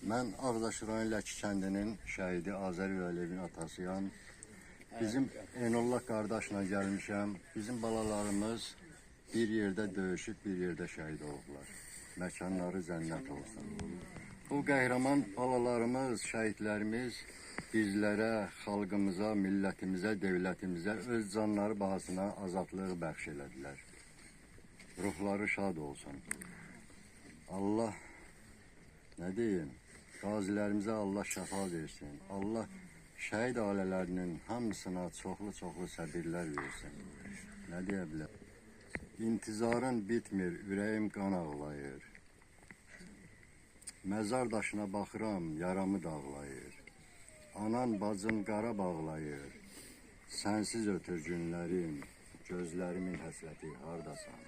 Mən Ağdaş rayon Ləki kəndinin şəhidi Azər Ürəliyevin atasıyam. Bizim Enullah qardaşla gəlmişəm. Bizim balalarımız bir yerdə döyüşüb, bir yerdə şəhid olublar. Məkanları cənnət olsun. Bu qəhrəman balalarımız, şəhidlərimiz bizlərə, xalqımıza, millətimizə, devlətimizə öz canları bahasına azadlığı bəxş elədilər. Ruhları şad olsun. Allah, nə deyim, qazilərimizə Allah şəfa versin. Allah şəhid ailələrinin hamısına çoxlu səbirlər versin. Nə deyə bilər? İntizarın bitmir, ürəyim qan ağlayır. Məzar daşına baxıram, yaramı dağlayır. Anan, bacın qara bağlayır. Sənsiz ötür günlərim, gözlərimin həsrəti hardasan?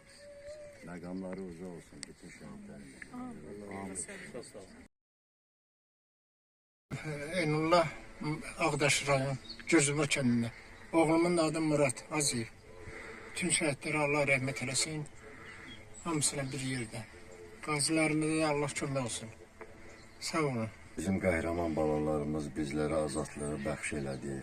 Məqamları uzaq olsun bütün şəhidlərin. Enullah Ağdaş rayon Gözübə kəndində. Oğlumun adı Murad Aziyev. Tüm şəhidlərə Allah rəhmət eləsin. Hamısına bir yerdə. Qazilərimizə Allah kömək olsun. Sağ olun. Bizim qəhrəman balalarımız bizlərə azadlığı bəxş elədi.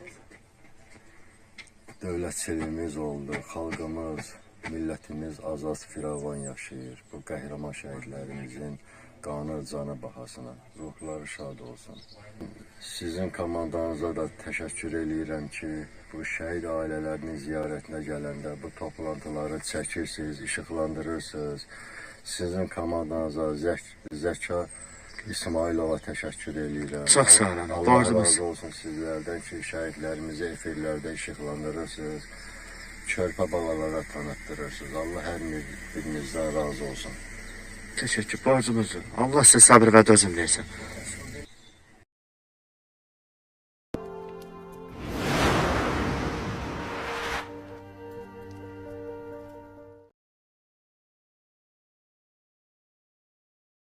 Dövlətçiliyimiz oldu, xalqımız, millətimiz azad firavan yaşayır. Bu qəhrəman şəhidlərimizin qanı, canı bahasına ruhları şad olsun. Sizin komandanıza da təşəkkür edirəm ki, bu şəhid ailələrinin ziyarətinə gələndə bu toplantıları çəkirsiniz, işıqlandırırsınız. Sizin komandanıza Zəka İsmailova təşəkkür edirəm. Çox sağ olun. Allah razı olsun sizlərdən ki, şəhidlərimizi efirlərdə işıqlandırırsınız. Körpə balalara tanıtdırırsınız. Allah hər birinizdən razı olsun. Teşekkür, borcumuzdur. Allah size sabır ve dözüm versin.